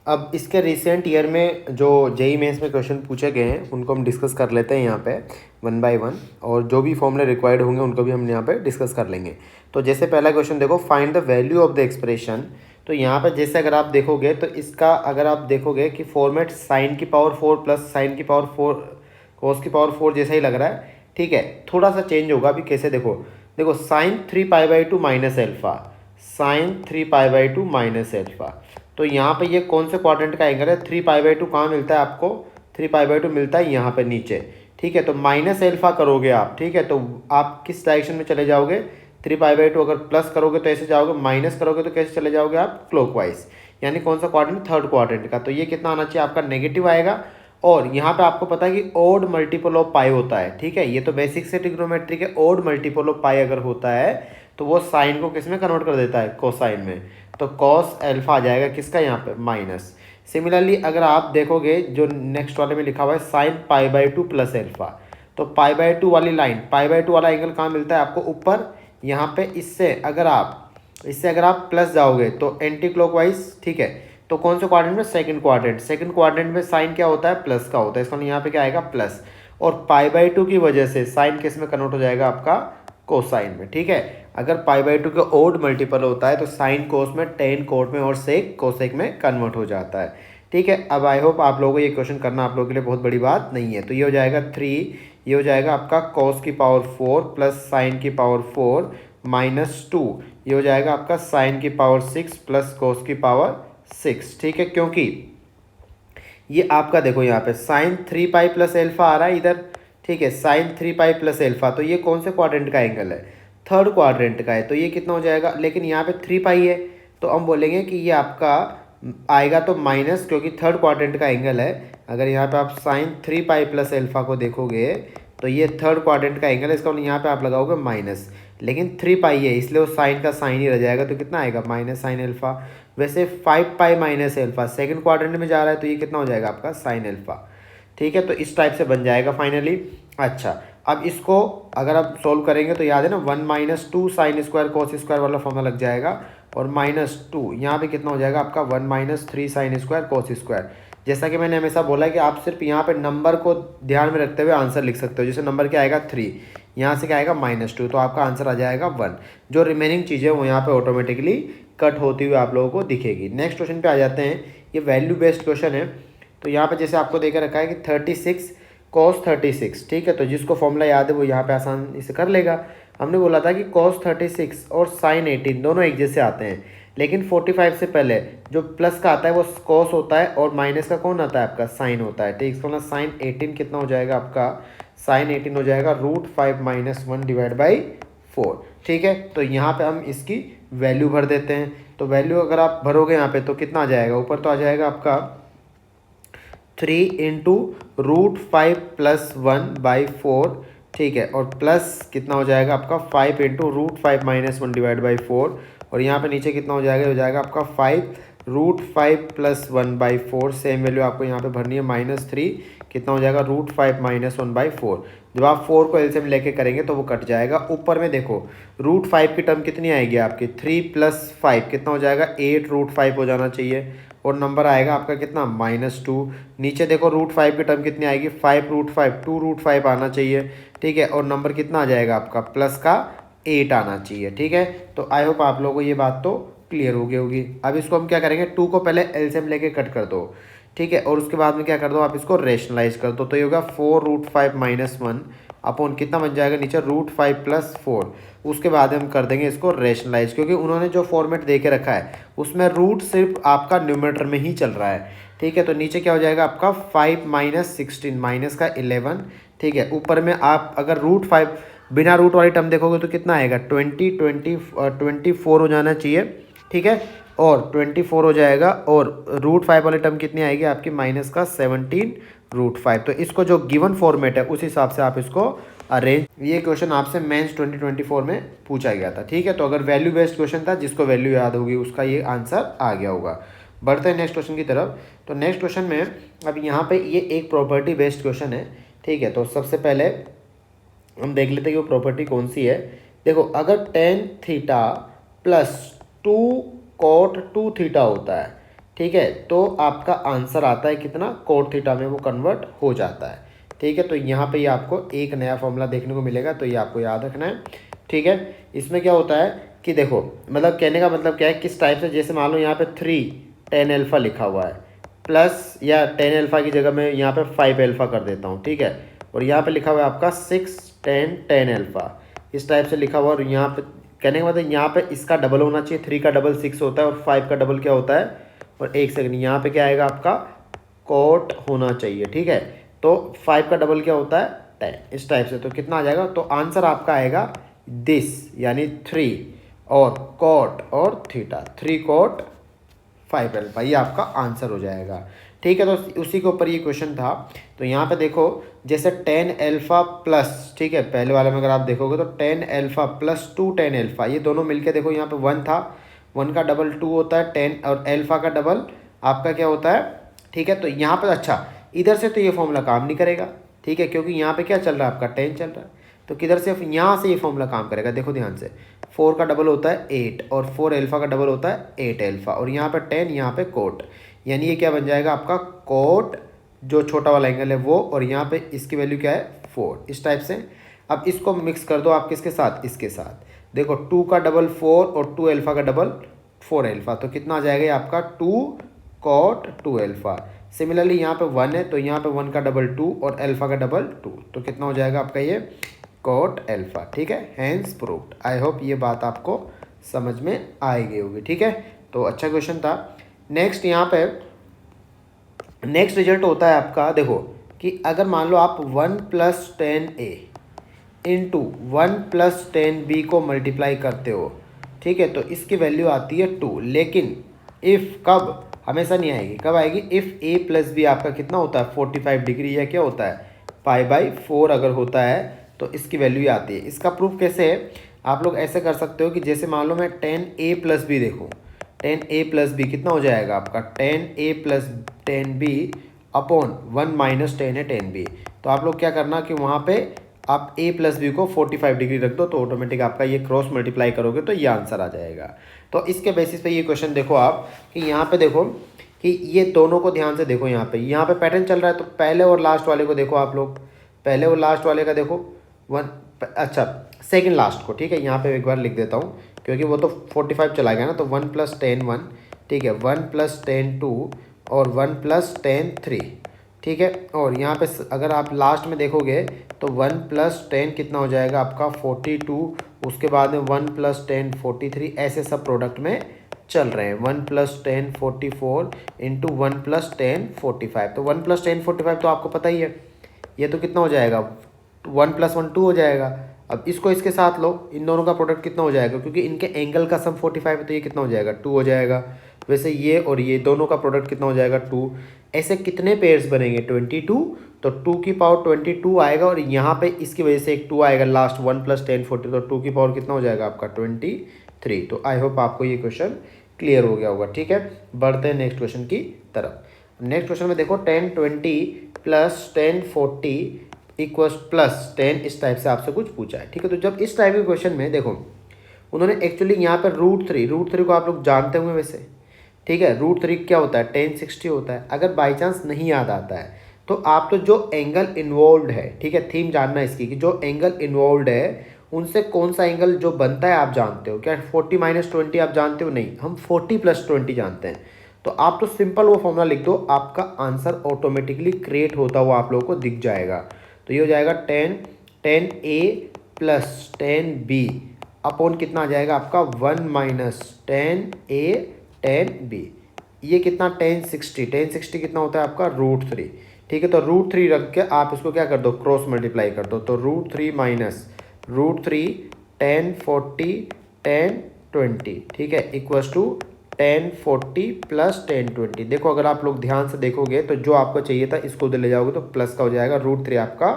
अब इसके recent year में जो जेई मेंस में क्वेश्चन पूछे गए हैं उनको हम डिस्कस कर लेते हैं यहाँ पे वन बाय वन, और जो भी फॉर्मूले रिक्वायर्ड होंगे उनको भी हम यहाँ पे डिस्कस कर लेंगे। तो जैसे पहला क्वेश्चन देखो, find the value of the expression. तो यहाँ पे जैसे अगर आप देखोगे तो इसका अगर आप देखोगे कि फॉर्मेट साइन की पावर 4 प्लस साइन की पावर 4 कोस की पावर 4 जैसा ही लग रहा है, ठीक है। थोड़ा सा चेंज होगा, अभी कैसे देखो, देखो sine 3π/2 minus alpha, sine 3π/2 minus alpha. तो यहाँ पे ये कौन से क्वाड्रेंट का एंगल है? 3π/2 कहाँ मिलता है आपको? 3π/2 मिलता है यहाँ पे नीचे, ठीक है। तो माइनस एल्फा करोगे आप, ठीक है, तो आप किस डायरेक्शन में चले जाओगे? 3π/2 अगर प्लस करोगे तो ऐसे जाओगे, माइनस करोगे तो कैसे चले जाओगे आप? क्लॉकवाइज। यानी कौन सा क्वाड्रेंट? थर्ड क्वाड्रेंट का। तो ये कितना आना चाहिए आपका? नेगेटिव आएगा। और यहाँ पे आपको पता है कि ओड मल्टीपल ऑफ पाई होता है, ठीक है। ये तो बेसिक से ट्रिग्नोमेट्री के, ओड मल्टीपल ऑफ पाई अगर होता है तो वो साइन को किस में कन्वर्ट कर देता है? कोसाइन में। तो कॉस एल्फा आ जाएगा किसका यहाँ पे? माइनस। सिमिलरली अगर आप देखोगे जो नेक्स्ट वाले में लिखा हुआ है साइन π/2 प्लस एल्फा, तो π/2 वाली लाइन, π/2 वाला एंगल कहाँ मिलता है आपको? ऊपर यहाँ पे। इससे अगर आप प्लस जाओगे तो एंटी क्लॉकवाइज, ठीक है। तो कौन से क्वाड्रेंट में? Second quadrant. सेकंड क्वाड्रेंट में साइन क्या होता है? प्लस का होता है। इसका यहाँ पे क्या आएगा? प्लस। और π/2 की वजह से साइन किस में कन्वर्ट हो जाएगा आपका? कोसाइन में, ठीक है। अगर π/2 का ओड मल्टीपल होता है तो साइन कोस में, टेन कोट में और सेक कोसेक में कन्वर्ट हो जाता है, ठीक है। अब आई होप आप लोगों को ये क्वेश्चन करना आप लोगों के लिए बहुत बड़ी बात नहीं है। तो ये हो जाएगा 3, ये हो जाएगा आपका कॉस की पावर 4 प्लस साइन की पावर 4 माइनस 2, ये हो जाएगा आपका साइन की पावर 6 प्लस कोस की पावर 6, ठीक है। क्योंकि ये आपका देखो यहाँ पे साइन 3π प्लस एल्फा आ रहा है इधर, ठीक है, साइन 3π प्लस एल्फा। तो ये कौन से क्वाड्रेंट का एंगल है? थर्ड क्वाड्रेंट का है। तो ये कितना हो जाएगा? लेकिन यहाँ पे 3π है तो हम बोलेंगे कि ये आपका आएगा तो माइनस, क्योंकि थर्ड क्वाड्रेंट का एंगल है। अगर यहाँ पे आप साइन 3π प्लस एल्फा को देखोगे तो ये थर्ड क्वाड्रेंट का एंगल है, इसका यहाँ पे आप लगाओगे माइनस, लेकिन 3π है इसलिए वो साइन का साइन ही रह जाएगा। तो कितना आएगा? Minus sine alpha. वैसे 5π माइनस एल्फा सेकंड क्वाड्रेंट में जा रहा है तो ये कितना हो जाएगा आपका? साइन एल्फा, ठीक है। तो इस टाइप से बन जाएगा फाइनली। अच्छा, अब इसको अगर आप सोल्व करेंगे तो याद है ना, 1 - 2 साइन स्क्वायर कोस स्क्वायर वाला फॉर्मूला लग जाएगा। और -2 यहाँ पे कितना हो जाएगा आपका? 1 - 3 साइन स्क्वायर कोस स्क्वायर। जैसा कि मैंने हमेशा बोला है कि आप सिर्फ यहाँ पे नंबर को ध्यान में रखते हुए आंसर लिख सकते हो। जैसे नंबर क्या आएगा? 3, यहाँ से क्या आएगा? -2, तो आपका आंसर आ जाएगा 1। जो रिमेनिंग चीज़ें वो यहाँ पे ऑटोमेटिकली कट होती हुई आप लोगों को दिखेगी। नेक्स्ट क्वेश्चन पे आ जाते हैं। ये वैल्यू बेस्ड क्वेश्चन है। तो यहाँ पे जैसे आपको देकर रखा है कि 36 cos 36, ठीक है। तो जिसको फॉर्मूला याद है वो यहाँ पे आसानी से कर लेगा। हमने बोला था कि cos 36 और sin 18 दोनों एक जैसे आते हैं, लेकिन 45 से पहले जो प्लस का आता है वो cos होता है और माइनस का कौन आता है आपका? sin होता है, ठीक। इसका मतलब sin 18 कितना हो जाएगा आपका? sin 18 हो जाएगा √5 - 1 / 4, ठीक है। तो यहाँ पे हम इसकी वैल्यू भर देते हैं। तो वैल्यू अगर आप भरोगे यहाँ पे तो कितना आ जाएगा? ऊपर तो आ जाएगा आपका 3 × √5 + 1/4, ठीक है। और प्लस कितना हो जाएगा आपका? 5 × √5 - 1 / 4। और यहाँ पे नीचे कितना हो जाएगा? हो जाएगा आपका 5 √5 + 1/4। सेम वैल्यू आपको यहाँ पे भरनी है -3, कितना हो जाएगा? √5 - 1/4। जब आप 4 को एलसीएम लेके करेंगे तो वो कट जाएगा। ऊपर में देखो √5 की टर्म कितनी आएगी आपकी? 3 + 5 कितना हो जाएगा? 8 √5 हो जाना चाहिए। और नंबर आएगा आपका कितना? -2। नीचे देखो √5 की टर्म कितनी आएगी? 5 √5, 2 √5 आना चाहिए, ठीक है। और नंबर कितना आ जाएगा आपका? प्लस का 8 आना चाहिए, ठीक है। तो आई होप आप लोगों को ये बात तो क्लियर हो गई होगी। अब इसको हम क्या करेंगे? 2 को पहले एलसीएम लेके कट कर दो, ठीक है। और उसके बाद में क्या कर दो? आप इसको रेशनलाइज कर दो। तो ये होगा 4 √5 - 1 अपॉन कितना बन जाएगा नीचे? √5 + 4। उसके बाद हम कर देंगे इसको रेशनलाइज, क्योंकि उन्होंने जो फॉर्मेट दे के रखा है उसमें रूट सिर्फ आपका न्यूमरेटर में ही चल रहा है, ठीक है। तो नीचे क्या हो जाएगा आपका? 5 - 16 माइनस का 11, ठीक है। ऊपर में आप अगर √5 बिना रूट वाली टर्म देखोगे तो कितना आएगा? 24 हो जाना चाहिए, ठीक है। और 24 हो जाएगा। और √5 वाली टर्म कितनी आएगी आपकी? माइनस का 17 √5। तो इसको जो गिवन फॉर्मेट है उस हिसाब से आप इसको अरेंज। ये क्वेश्चन आपसे मेंस 2024 में पूछा गया था, ठीक है। तो अगर वैल्यू बेस्ड क्वेश्चन था, जिसको वैल्यू याद होगी उसका ये आंसर आ गया होगा। बढ़ते हैं नेक्स्ट क्वेश्चन की तरफ। तो नेक्स्ट क्वेश्चन में अब यहाँ पे ये एक प्रॉपर्टी बेस्ड क्वेश्चन है, ठीक है। तो सबसे पहले हम देख लेते हैं कि वो प्रॉपर्टी कौन सी है। देखो, अगर tan θ + 2 cot 2 θ होता है, ठीक है, तो आपका आंसर आता है कितना, कोट थीटा में वो कन्वर्ट हो जाता है। ठीक है, तो यहाँ पे ये आपको एक नया फॉर्मूला देखने को मिलेगा, तो ये आपको याद रखना है। ठीक है, इसमें क्या होता है कि देखो, मतलब कहने का मतलब क्या है, किस टाइप से, जैसे मान लो यहाँ पे 3 tan अल्फ़ा लिखा हुआ है प्लस, या tan अल्फ़ा की जगह मैं यहाँ पे 5 अल्फ़ा कर देता हूँ। ठीक है, और यहाँ पे लिखा हुआ है आपका 6 tan अल्फ़ा, इस टाइप से लिखा हुआ। और यहाँ पे कहने का मतलब यहाँ पे इसका डबल होना चाहिए, 3 का डबल 6 होता है और 5 का डबल क्या होता है, और एक सेकंड, यहाँ पे क्या आएगा आपका कोट होना चाहिए। ठीक है, तो 5 का डबल क्या होता है 10, इस टाइप से। तो कितना आ जाएगा, तो आंसर आपका आएगा दिस, यानी 3 और कोट और थीटा, 3 कोट 5 अल्फ़ा, ये आपका आंसर हो जाएगा। ठीक है, तो उसी के ऊपर ये क्वेश्चन था। तो यहाँ पे देखो, जैसे tan अल्फ़ा प्लस, ठीक है, पहले वाले में अगर आप देखोगे तो tan alpha plus 2 tan alpha, ये दोनों मिलके देखो, यहाँ पे 1 था, 1 का डबल 2 होता है 10, और अल्फ़ा का डबल आपका क्या होता है। ठीक है, तो यहाँ पर अच्छा, इधर से तो ये फॉर्मूला काम नहीं करेगा। ठीक है, क्योंकि यहाँ पे क्या चल रहा है आपका 10 चल रहा है, तो किधर से, यहाँ से ये फॉर्मूला काम करेगा। देखो ध्यान से, 4 का डबल होता है 8, और 4 अल्फ़ा का डबल होता है 8 अल्फ़ा, और यहाँ पे 10, यहाँ पे कोट, यानी ये क्या बन जाएगा आपका कोट, जो छोटा वाला एंगल है वो, और यहाँ पे इसकी वैल्यू क्या है 4, इस टाइप से। अब इसको मिक्स कर दो आप किसके साथ, इसके साथ। देखो 2 का डबल 4 और 2 अल्फ़ा का डबल 4 अल्फ़ा, तो कितना आ जाएगा ये आपका 2 कोट 2 अल्फ़ा। सिमिलरली यहाँ पे 1 है, तो यहाँ पे 1 का डबल 2 और अल्फ़ा का डबल 2, तो कितना हो जाएगा आपका ये कोट अल्फ़ा। ठीक है, हैंस प्रूव्ड। आई होप ये बात आपको समझ में आएगी होगी। ठीक है, तो अच्छा क्वेश्चन था। नेक्स्ट यहाँ पे नेक्स्ट रिजल्ट होता है आपका, देखो कि अगर मान लो आप 1 + 10a इंटू 1 + 10b को मल्टीप्लाई करते हो। ठीक है, तो इसकी वैल्यू आती है 2, लेकिन इफ़ कब, हमेशा नहीं आएगी, कब आएगी, इफ़ a + b आपका कितना होता है 45 डिग्री, या क्या होता है π/4 अगर होता है, तो इसकी वैल्यू आती है। इसका प्रूफ कैसे है, आप लोग ऐसे कर सकते हो कि जैसे मान लो मैं 10a + b देखो, 10a + b कितना हो जाएगा आपका 10a + 10b अपॉन 1 - 10 है 10b। तो आप लोग क्या करना कि वहाँ पे आप a + b को 45 डिग्री रख दो, तो ऑटोमेटिक आपका ये क्रॉस मल्टीप्लाई करोगे तो ये आंसर आ जाएगा। तो इसके बेसिस पे ये क्वेश्चन देखो आप कि यहाँ पे देखो कि ये दोनों को ध्यान से देखो, यहाँ पे पैटर्न चल रहा है, तो पहले और लास्ट वाले को देखो आप लोग, पहले और लास्ट वाले का देखो अच्छा सेकंड लास्ट को। ठीक है, यहाँ पे एक बार लिख देता हूँ, क्योंकि वो तो 45 चला गया ना, तो 1 + 10 1, ठीक है, 1 + 10 2 और 1 + 10 3। ठीक है, और यहाँ पे अगर आप लास्ट में देखोगे तो 1 + 10 कितना हो जाएगा आपका 42, उसके बाद में 1 + 10 43, ऐसे सब प्रोडक्ट में चल रहे हैं। 1 + 10 44 इंटू 1 + 10 45, तो 1 + 10 45 तो आपको पता ही है, ये तो कितना हो जाएगा 1 + 1 2 हो जाएगा। अब इसको इसके साथ लो, इन दोनों का प्रोडक्ट कितना हो जाएगा, क्योंकि इनके एंगल का सम 45 है, तो ये कितना हो जाएगा 2 हो जाएगा। वैसे ये और ये दोनों का प्रोडक्ट कितना हो जाएगा 2। ऐसे कितने पेयर्स बनेंगे 22, तो 2 की पावर 22 आएगा, और यहाँ पे इसकी वजह से एक 2 आएगा लास्ट, 1 + 10 40, तो 2 की पावर कितना हो जाएगा आपका 23। तो आई होप आपको ये क्वेश्चन क्लियर हो गया होगा। ठीक है, बढ़ते हैं नेक्स्ट क्वेश्चन की तरफ। नेक्स्ट क्वेश्चन में देखो 10 20 + 10 40 + 10, इस टाइप से आपसे कुछ पूछा है। ठीक है, तो जब इस टाइप के क्वेश्चन में देखो, उन्होंने एक्चुअली यहाँ पर √3 को आप लोग जानते होंगे वैसे। ठीक है, √3 क्या होता है 10 60 होता है। अगर बाई चांस नहीं याद आता है तो आप तो जो एंगल इन्वॉल्व है, ठीक है, थीम जानना है इसकी कि जो एंगल इन्वॉल्व है उनसे कौन सा एंगल जो बनता है आप जानते हो क्या। 40 - 20 आप जानते हो, नहीं, हम 40 + 20 जानते हैं। तो आप तो सिंपल वो फॉर्मूला लिख दो, आपका आंसर ऑटोमेटिकली क्रिएट होता हुआ आप लोगों को दिख जाएगा। तो ये हो जाएगा 10a + 10b अपॉन कितना आ जाएगा आपका 1 - 10a 10b। ये कितना 10 60 कितना होता है आपका √3। ठीक है, तो √3 रख के आप इसको क्या कर दो, क्रॉस मल्टीप्लाई कर दो, तो √3 - √3 10 40 10 20, ठीक है, इक्वल्स टू 10 40 + 10 20। देखो अगर आप लोग ध्यान से देखोगे तो जो आपको चाहिए था इसको उधर ले जाओगे तो प्लस का हो जाएगा, √3 आपका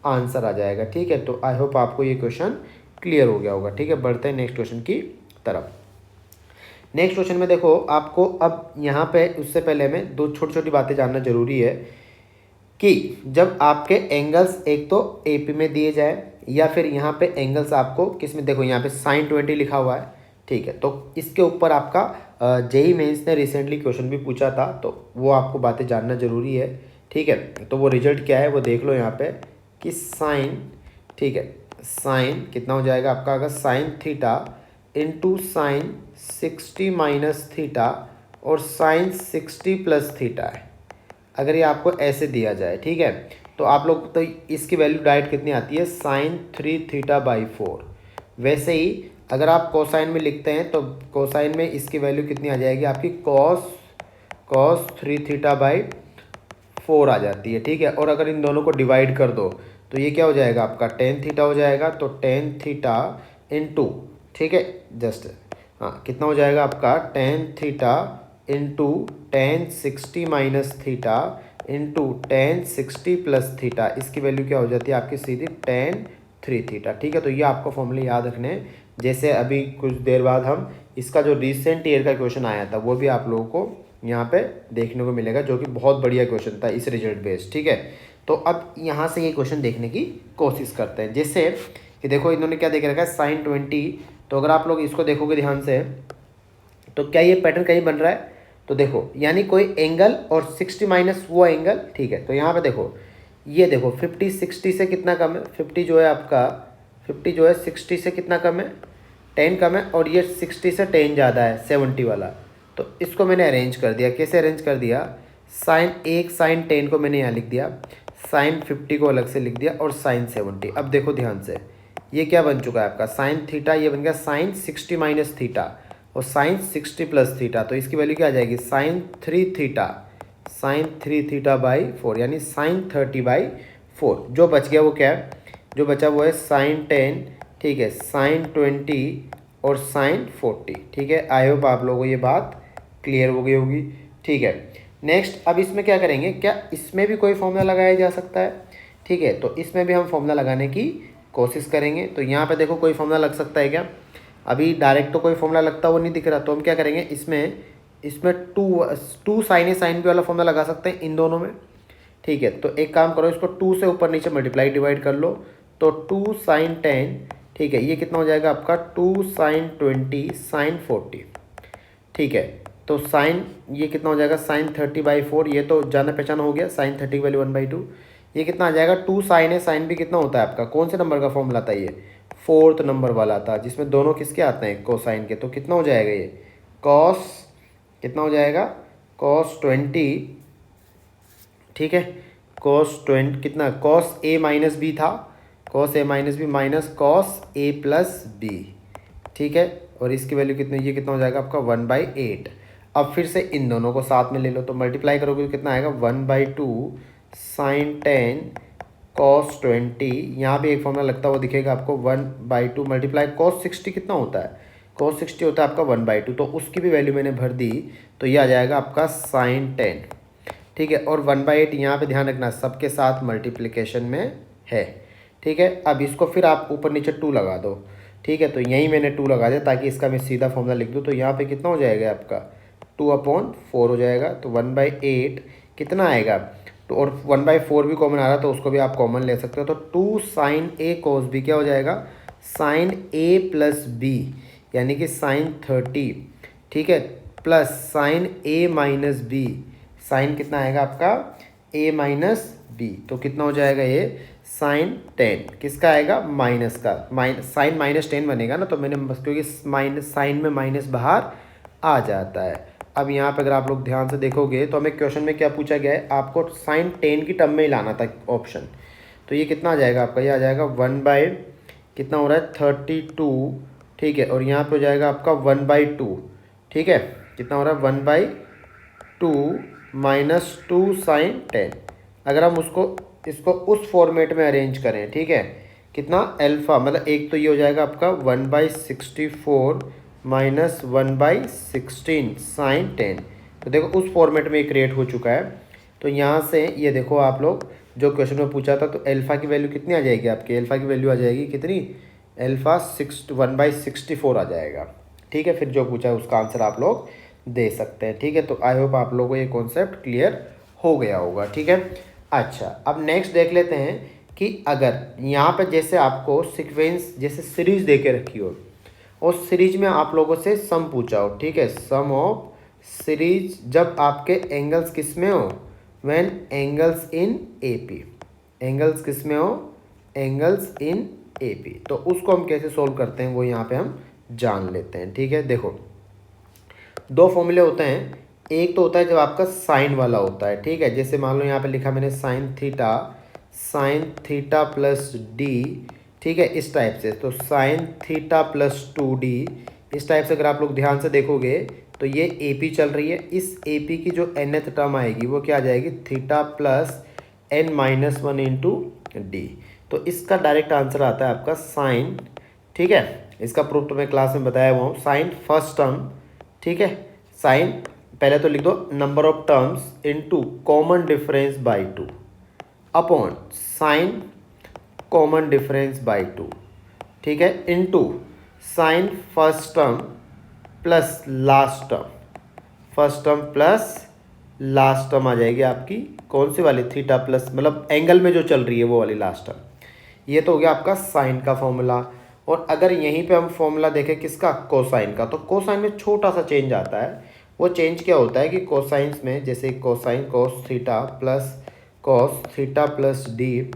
आंसर आ जाएगा। ठीक है, तो आई होप आपको ये क्वेश्चन क्लियर हो गया होगा। ठीक है, बढ़ते हैं नेक्स्ट क्वेश्चन की तरफ। नेक्स्ट क्वेश्चन में देखो आपको, अब यहाँ पे उससे पहले में दो छोटी छोटी बातें जानना जरूरी है कि जब आपके एंगल्स एक तो AP में दिए जाए, या फिर यहाँ पे एंगल्स आपको किस में, देखो यहाँ पे sin 20 लिखा हुआ है। ठीक है, तो इसके ऊपर आपका जेई मेंस ने रिसेंटली क्वेश्चन भी पूछा था, तो वो आपको बातें जानना ज़रूरी है। ठीक है, तो वो रिजल्ट क्या है वो देख लो यहाँ पे कि साइन, ठीक है, साइन कितना हो जाएगा आपका, अगर sine theta into sine 60 minus theta और साइन 60 प्लस थीटा है, अगर ये आपको ऐसे दिया जाए, ठीक है, तो आप लोग तो इसकी वैल्यू डायरेक्ट कितनी आती है, साइन 3 थीटा बाई 4। वैसे ही अगर आप कोसाइन में लिखते हैं तो कोसाइन में इसकी वैल्यू कितनी आ जाएगी आपकी, कॉस 3 थीटा बाई 4 आ जाती है। ठीक है, और अगर इन दोनों को डिवाइड कर दो तो ये क्या हो जाएगा आपका, टेन थीटा हो जाएगा। तो टेन थीटा इंटू, ठीक है, जस्ट हाँ कितना हो जाएगा आपका, tan theta into ten 60 minus theta into ten 60 plus theta, इसकी वैल्यू क्या हो जाती है आपकी सीधी टेन 3 थीटा। ठीक है, तो ये आपको फॉर्मूले याद रखने हैं। जैसे अभी कुछ देर बाद हम इसका जो रिसेंट ईयर का क्वेश्चन आया था वो भी आप लोगों को यहाँ पे देखने को मिलेगा, जो कि बहुत बढ़िया क्वेश्चन था इस रिजल्ट बेस्ड। ठीक है, तो अब यहाँ से ये क्वेश्चन देखने की कोशिश करते हैं। जैसे कि देखो इन्होंने क्या देख रखा है, साइन 20। तो अगर आप लोग इसको देखोगे ध्यान से तो क्या ये पैटर्न कहीं बन रहा है, तो देखो यानी कोई एंगल और 60 माइनस वो एंगल। ठीक है, तो यहाँ पे देखो, ये देखो 50 60 से कितना कम है, 50 जो है आपका, 50 जो है 60 से कितना कम है, 10 कम है, और ये 60 से 10 ज़्यादा है, 70 वाला। तो इसको मैंने अरेंज कर दिया, कैसे अरेंज कर दिया, साइन 10 को मैंने यहाँ लिख दिया, साइन 50 को अलग से लिख दिया, और साइन 70। अब देखो ध्यान से, ये क्या बन चुका है आपका, साइन थीटा, ये बन गया साइन 60 माइनस थीटा और साइन 60 प्लस थीटा। तो इसकी वैल्यू क्या आ जाएगी, साइन 3 थीटा बाई 4, यानी साइन 30 बाई 4। जो बच गया वो क्या है, जो बचा वो है साइन 10, ठीक है, साइन 20 और साइन 40। ठीक है, आई होप आप लोगों को ये बात क्लियर हो गई होगी। ठीक है, नेक्स्ट अब इसमें क्या करेंगे, क्या इसमें भी कोई फॉर्मूला लगाया जा सकता है। ठीक है, तो इसमें भी हम फॉर्मूला लगाने की कोशिश करेंगे। तो यहाँ पे देखो कोई फॉर्मूला लग सकता है क्या, अभी डायरेक्ट तो कोई फॉर्मूला लगता वो नहीं दिख रहा। तो हम क्या करेंगे, इसमें टू साइन बी वाला फॉर्मूला लगा सकते हैं इन दोनों में। ठीक है, तो एक काम करो, इसको 2 से ऊपर नीचे मल्टीप्लाई डिवाइड कर लो। तो 2 साइन 10, ठीक है, ये कितना हो जाएगा आपका, 2 साइन 20 साइन 40। ठीक है, तो साइन ये कितना हो जाएगा, साइन 30 बाई 4, ये तो जाना पहचाना हो गया, साइन 30 की वैल्यू 1/2। ये कितना आ जाएगा, 2 साइन है, साइन भी कितना होता है आपका, कौन से नंबर का फॉर्मूला था ये, 4th नंबर वाला था, जिसमें दोनों किसके आते हैं, कोसाइन के। तो कितना हो जाएगा ये, कॉस कितना हो जाएगा, कॉस 20, ठीक है, कॉस 20 कितना, कॉस ए माइनस बी था, cos A minus B minus cos A plus B. ठीक है, और इसकी वैल्यू कितनी, ये कितना हो जाएगा आपका 1/8। अब फिर से इन दोनों को साथ में ले लो, तो मल्टीप्लाई करोगे तो कितना आएगा, 1/2 साइन 10 कॉस 20। यहाँ भी एक फॉर्मूला लगता हुआ दिखेगा आपको, 1/2 मल्टीप्लाई कॉस 60 कितना होता है, कॉस 60 होता है आपका 1/2। तो उसकी भी वैल्यू मैंने भर दी, तो ये आ जाएगा आपका साइन 10। ठीक है, और 1/8 यहाँ पे ध्यान रखना सबके साथ मल्टीप्लिकेशन में है। ठीक है, अब इसको फिर आप ऊपर नीचे 2 लगा दो। ठीक है, तो यहीं मैंने 2 लगा दिया ताकि इसका मैं सीधा फॉर्मूला लिख दूँ। तो यहाँ पे कितना हो जाएगा आपका, 2/4 हो जाएगा। तो 1/8 कितना आएगा, तो और 1/4 भी कॉमन आ रहा तो उसको भी आप कॉमन ले सकते हो। तो 2 साइन ए कॉस बी क्या हो जाएगा, साइन ए प्लस बी, यानी कि साइन 30। ठीक है, प्लस साइन ए माइनस बी, साइन कितना आएगा आपका, ए माइनस बी। तो कितना हो जाएगा ये, साइन 10 किसका आएगा, माइनस का, साइन -10 बनेगा ना, तो मैंने बस क्योंकि माइनस साइन में माइनस बाहर आ जाता है। अब यहाँ पे अगर आप लोग ध्यान से देखोगे तो हमें क्वेश्चन में क्या पूछा गया है, आपको साइन 10 की टर्म में ही लाना था ऑप्शन। तो ये कितना आ जाएगा आपका, ये आ जाएगा 1 कितना हो रहा है 32। ठीक है, और यहाँ पे हो जाएगा आपका 1/2। ठीक है, कितना हो रहा है 1/2 माइनस 2 साइन 10। अगर हम इसको उस फॉर्मेट में अरेंज करें, ठीक है, कितना अल्फ़ा, मतलब एक तो ये हो जाएगा आपका 1/64 माइनस 1/16 साइन 10। तो देखो उस फॉर्मेट में ये क्रिएट हो चुका है। तो यहाँ से ये देखो आप लोग जो क्वेश्चन में पूछा था, तो अल्फ़ा की वैल्यू कितनी आ जाएगी आपकी, अल्फ़ा की वैल्यू आ जाएगी कितनी, अल्फ़ा 1/64 आ जाएगा। ठीक है, फिर जो पूछा है उसका आंसर आप लोग दे सकते हैं। ठीक है, तो आई होप आप लोगों को ये कॉन्सेप्ट क्लियर हो गया होगा। ठीक है, अच्छा अब नेक्स्ट देख लेते हैं कि अगर यहाँ पर जैसे आपको सीक्वेंस जैसे सीरीज दे के रखी हो और सीरीज में आप लोगों से सम पूछा हो, ठीक है, सम ऑफ सीरीज जब आपके एंगल्स किस में हो, when angles in AP, angles किस में हो, एंगल्स इन एपी। तो उसको हम कैसे सोल्व करते हैं वो यहाँ पे हम जान लेते हैं, ठीक है। देखो दो फॉर्मूले होते हैं, एक तो होता है जब आपका साइन वाला होता है, ठीक है, जैसे मान लो यहाँ पे लिखा मैंने साइन थीटा प्लस डी, ठीक है, इस टाइप से। तो साइन थीटा प्लस 2d, इस टाइप से अगर आप लोग ध्यान से देखोगे तो ये AP चल रही है, इस AP की जो nth टर्म आएगी वो क्या आ जाएगी, theta plus n-1 into D. तो इसका डायरेक्ट आंसर आता है आपका साइन, ठीक है, इसका प्रूफ तो मैं क्लास में बताया हुआ हूँ, साइन फर्स्ट टर्म, ठीक है, साइन पहले तो लिख दो number of terms into common difference by 2 upon sine common difference by 2, ठीक है, into sine first term plus last term, first term plus last term आ जाएगी आपकी कौन सी वाली, थीटा प्लस मतलब एंगल में जो चल रही है वो वाली लास्ट टर्म। ये तो हो गया आपका साइन का फॉर्मूला। और अगर यहीं पे हम फॉर्मूला देखें किसका, कोसाइन का, तो कोसाइन में छोटा सा चेंज आता है। वो चेंज क्या होता है कि कोसाइंस में जैसे cosine cos theta plus d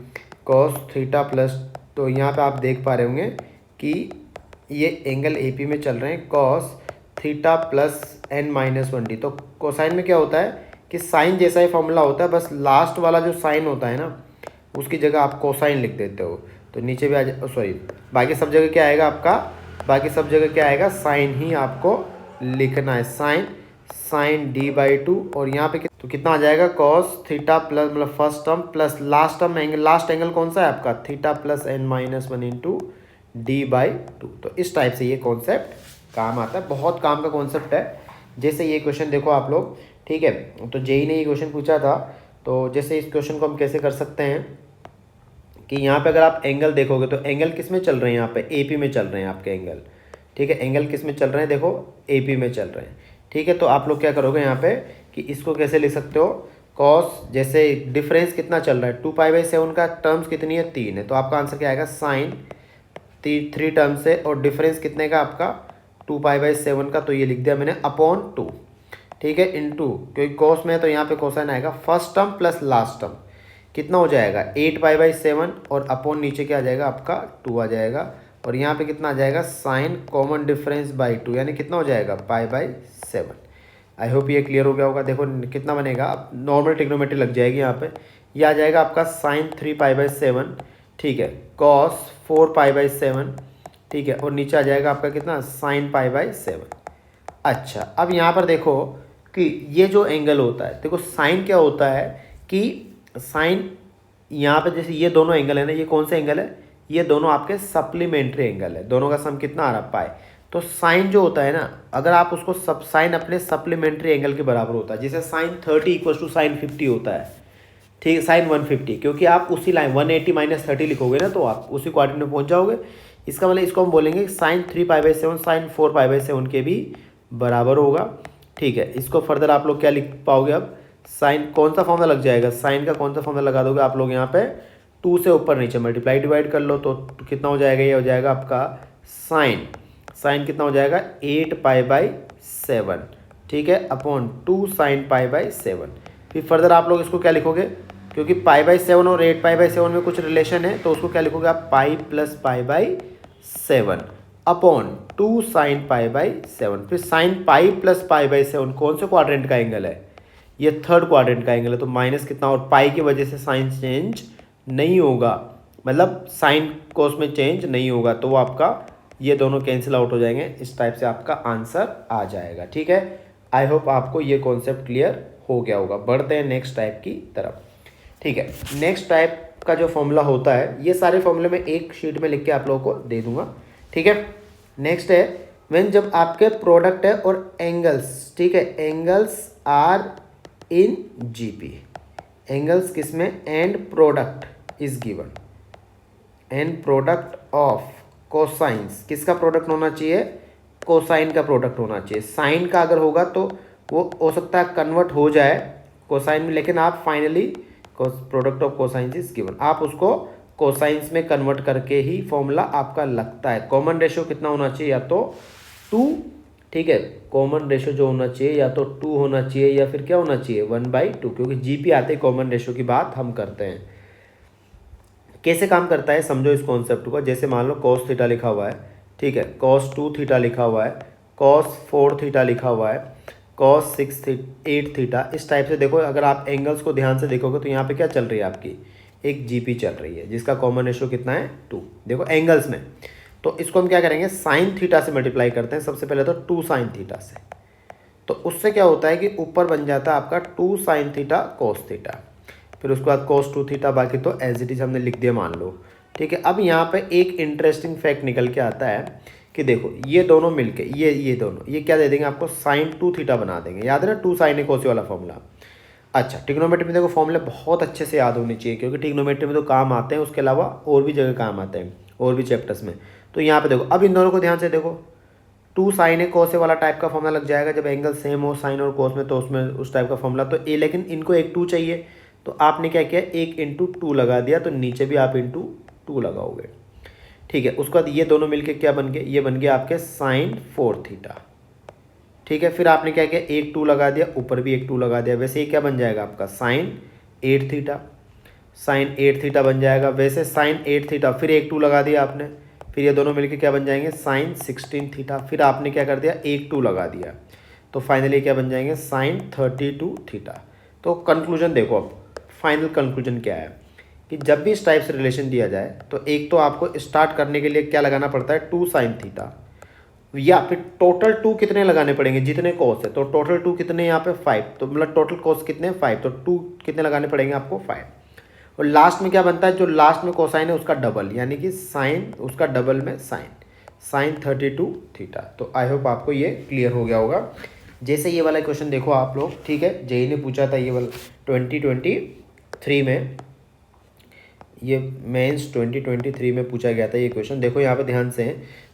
cos theta plus, तो यहाँ पे आप देख पा रहे होंगे कि ये एंगल AP में चल रहे हैं कॉस थीटा प्लस n-1d। तो कोसाइन में क्या होता है कि साइन जैसा ही फॉर्मूला होता है, बस लास्ट वाला जो साइन होता है ना उसकी जगह आप कोसाइन लिख देते हो, तो नीचे भी आ जाए, सॉरी बाकी सब जगह क्या आएगा आपका, बाकी सब जगह क्या आएगा, साइन ही आपको लिखना है, साइन d/2। और यहाँ पे तो कितना आ जाएगा, कॉस थीटा प्लस मतलब first term plus last term angle, last angle कौन सा है आपका, theta plus n-1 into d/2। तो इस टाइप से ये कॉन्सेप्ट काम आता है, बहुत काम का कॉन्सेप्ट है। जैसे ये क्वेश्चन देखो आप लोग, ठीक है, तो जेई ने ये क्वेश्चन पूछा था, तो जैसे इस क्वेश्चन को हम कैसे कर सकते हैं कि यहाँ पे अगर आप एंगल देखोगे तो एंगल किस में चल रहे हैं, यहाँ पे AP में चल रहे हैं आपके एंगल, ठीक है, एंगल किस में चल रहे हैं, देखो AP में चल रहे हैं, ठीक है। तो आप लोग क्या करोगे यहाँ पे कि इसको कैसे लिख सकते हो, कॉस जैसे डिफरेंस कितना चल रहा है 2π/7 का, टर्म्स कितनी है 3 है, तो आपका आंसर क्या आएगा, साइन 3 टर्म्स है और डिफरेंस कितने का आपका 2π/7 का, तो ये लिख दिया मैंने अपॉन 2, ठीक है, इनटू क्योंकि कॉस में है तो यहाँ पे कोसाइन आएगा first term plus last term कितना हो जाएगा 8π/7 और अपॉन नीचे क्या आ जाएगा आपका 2 आ जाएगा, और यहाँ पे कितना आ जाएगा साइन कॉमन डिफरेंस बाय 2 यानी कितना हो जाएगा π/7। आई होप ये क्लियर हो गया होगा। देखो कितना बनेगा, अब नॉर्मल ट्रिग्नोमेट्री लग जाएगी यहाँ पे, ये आ जाएगा आपका साइन 3π/7, ठीक है, कॉस 4π/7, ठीक है, और नीचे आ जाएगा आपका कितना साइन π/7। अच्छा अब यहाँ पर देखो कि ये जो एंगल होता है, देखो साइन क्या होता है कि साइन यहाँ पे जैसे ये दोनों एंगल है ना, ये कौन सा एंगल है, ये दोनों आपके सप्लीमेंट्री एंगल है, दोनों का सम कितना आ रहा है पाई। तो साइन जो होता है ना, अगर आप उसको सब साइन अपने सप्लीमेंट्री एंगल के बराबर होता है, जैसे साइन 30 इक्वल टू साइन 50 होता है, ठीक है, साइन 150, क्योंकि आप उसी लाइन 180 - 30 लिखोगे ना तो आप उसी क्वाड्रेंट में पहुंच जाओगे। इसका मतलब इसको हम बोलेंगे साइन 3π/7 साइन 4π/7 के भी बराबर होगा, ठीक है। इसको फर्दर आप लोग क्या लिख पाओगे, अब साइन कौन सा फॉर्मूला लग जाएगा, साइन का कौन सा फॉर्मूला लगा दोगे आप लोग, यहाँ पे 2 से ऊपर नीचे मल्टीप्लाई डिवाइड कर लो, तो कितना हो जाएगा, ये हो जाएगा आपका साइन कितना हो जाएगा 8π/7, ठीक है, अपॉन 2 साइन π/7। फिर फर्दर आप लोग इसको क्या लिखोगे, क्योंकि π/7 और 8π/7 में कुछ रिलेशन है, तो उसको क्या लिखोगे आप पाई प्लस π/7 अपॉन 2 साइन π/7। फिर साइन पाई प्लस π/7 कौन से क्वाड्रेंट का एंगल है, ये थर्ड क्वाड्रेंट का एंगल है, तो माइनस कितना, और पाई की वजह से साइन चेंज नहीं होगा, मतलब साइन कोस में चेंज नहीं होगा, तो वो आपका ये दोनों कैंसिल आउट हो जाएंगे, इस टाइप से आपका आंसर आ जाएगा, ठीक है। आई होप आपको ये कॉन्सेप्ट क्लियर हो गया होगा। बढ़ते हैं नेक्स्ट टाइप की तरफ, ठीक है। नेक्स्ट टाइप का जो फॉर्मूला होता है, ये सारे फॉर्मूले में एक शीट में लिख के आप लोगों को दे दूंगा, ठीक है। नेक्स्ट है व्हेन जब आपके प्रोडक्ट है और एंगल्स, ठीक है, angles are in GP, angles किस में, and product is given, and product of cosines, किसका प्रोडक्ट होना चाहिए, कोसाइन का प्रोडक्ट होना चाहिए। साइन का अगर होगा तो वो हो सकता है कन्वर्ट हो जाए कोसाइन में, लेकिन आप finally product of cosines is given, आप उसको कोसाइंस में कन्वर्ट करके ही फॉर्मूला आपका लगता है। कॉमन रेशियो कितना होना चाहिए, या तो 2, ठीक है, कॉमन रेशियो जो होना चाहिए या तो 2 होना चाहिए या फिर क्या होना चाहिए 1/2, क्योंकि जीपी आते कॉमन रेशियो की बात हम करते हैं। कैसे काम करता है समझो इस कॉन्सेप्ट को। जैसे मान लो cos थीटा लिखा हुआ है, ठीक है, cos 2 थीटा लिखा हुआ है, cos 4 थीटा लिखा हुआ है, cos 8 थीटा। इस टाइप से देखो, अगर आप एंगल्स को ध्यान से देखोगे तो यहाँ पे क्या चल रही है आपकी, एक जीपी चल रही है जिसका कॉमन रेशियो कितना है 2। देखो एंगल्स में, तो इसको हम क्या करेंगे साइन थीटा से मल्टीप्लाई करते हैं सबसे पहले, तो 2 साइन थीटा से। तो उससे क्या होता है कि ऊपर बन जाता है आपका 2 साइन थीटा कोस थीटा, फिर उसके बाद cos 2 थीटा, बाकी तो एज इट इज हमने लिख दिया मान लो, ठीक है। अब यहाँ पे एक इंटरेस्टिंग फैक्ट निकल के आता है कि देखो ये दोनों मिलके ये दोनों ये क्या दे देंगे आपको, साइन 2 थीटा बना देंगे। याद है ना 2 साइन कोस वाला फॉर्मूला। अच्छा, ट्रिग्नोमेट्री में देखो फॉर्मूले बहुत अच्छे से याद होने चाहिए, क्योंकि ट्रिग्नोमेट्री में तो काम आते हैं, उसके अलावा और भी जगह काम आते हैं, और भी चैप्टर्स में। तो यहाँ पे देखो, अब इन दोनों को ध्यान से देखो, 2 साइन कोस वाला टाइप का फॉर्मूला लग जाएगा जब एंगल सेम हो साइन और कोस में, तो उसमें उस टाइप का फॉर्मूला तो ए, लेकिन इनको एक 2 चाहिए, तो आपने क्या किया, 1 × 2 लगा दिया, तो नीचे भी आप × 2 लगाओगे, ठीक है। उसके बाद ये दोनों मिलके क्या बन गए, ये बन गया आपके साइन 4 थीटा, ठीक है। फिर आपने क्या किया, 1 2 लगा दिया, ऊपर भी 1 2 लगा दिया, वैसे ये क्या बन जाएगा आपका साइन 8 थीटा, साइन 8 थीटा बन जाएगा। वैसे साइन 8 थीटा, फिर 1 2 लगा दिया आपने, फिर ये दोनों मिलके क्या बन जाएंगे साइन 16 थीटा, फिर आपने क्या कर दिया 1 2 लगा दिया, तो फाइनली क्या बन जाएंगे साइन 32 थीटा। तो कंक्लूजन देखो, अब फाइनल कंक्लूजन क्या है कि जब भी इस टाइप से रिलेशन दिया जाए तो एक तो आपको स्टार्ट करने के लिए क्या लगाना पड़ता है 2 साइन थीटा, या फिर टोटल 2 कितने लगाने पड़ेंगे जितने कोस है, तो टोटल 2 कितने यहाँ पे 5, तो मतलब टोटल कोस कितने 5, तो 2 कितने लगाने पड़ेंगे आपको 5। और लास्ट में क्या बनता है, जो लास्ट में कोसाइन है उसका डबल, यानी कि साइन उसका डबल में साइन 32 थीटा। तो आई होप आपको ये क्लियर हो गया होगा। जैसे ये वाला क्वेश्चन देखो आप लोग, ठीक है, जेई ने पूछा था ये वाला 2023 में, ये मेंस 2023 में पूछा गया था ये क्वेश्चन। देखो यहाँ पे ध्यान से,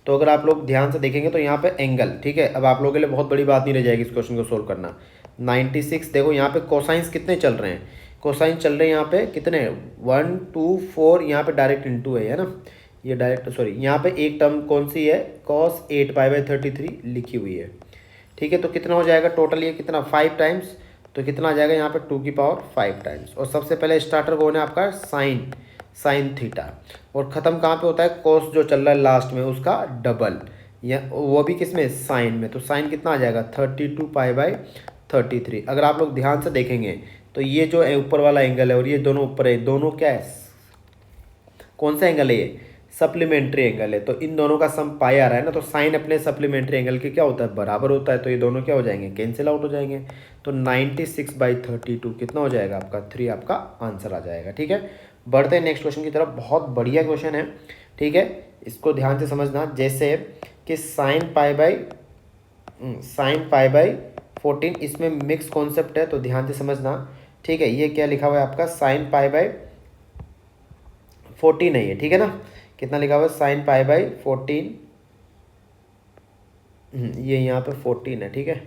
तो अगर आप लोग ध्यान से देखेंगे तो यहाँ पे एंगल, ठीक है, अब आप लोगों के लिए बहुत बड़ी बात नहीं रह जाएगी इस क्वेश्चन को सोल्व करना। 96, देखो यहाँ पे कोसाइंस कितने चल रहे हैं, कोसाइन चल रहे हैं यहाँ पे कितने 1 2 4, यहाँ पे डायरेक्ट इनटू है ना, ये डायरेक्ट, सॉरी यहाँ पे एक टर्म कौन सी है cos 8π/33 लिखी हुई है, ठीक है। तो कितना हो जाएगा टोटल, ये कितना 5 टाइम्स, तो कितना आ जाएगा यहाँ पे 2 की पावर 5 टाइम्स। और सबसे पहले स्टार्टर कौन है आपका साइन थीटा, और ख़त्म कहाँ पे होता है, कोस जो चल रहा है लास्ट में उसका डबल, या वो भी किस में साइन में, तो साइन कितना आ जाएगा 32π/33। अगर आप लोग ध्यान से देखेंगे तो ये जो ऊपर वाला एंगल है और ये दोनों ऊपर है, दोनों क्या है, कौन सा एंगल है, ये सप्लीमेंट्री एंगल है, तो इन दोनों का सम पाई आ रहा है ना, तो साइन अपने सप्लीमेंट्री एंगल के क्या होता है बराबर होता है, तो ये दोनों क्या हो जाएंगे कैंसिल आउट हो जाएंगे। तो 96/32 कितना हो जाएगा आपका 3, आपका आंसर आ जाएगा, ठीक है। बढ़ते हैं नेक्स्ट क्वेश्चन की तरफ, बहुत बढ़िया क्वेश्चन है, ठीक है, इसको ध्यान से समझना। जैसे कि साइन π/14, इसमें मिक्स कॉन्सेप्ट है, तो ध्यान से समझना, ठीक है। ये क्या लिखा हुआ है आपका साइन π/14 है ये, ठीक है ना, कितना लिखा हुआ है साइन π/14, ये यहाँ पे 14 है, ठीक है,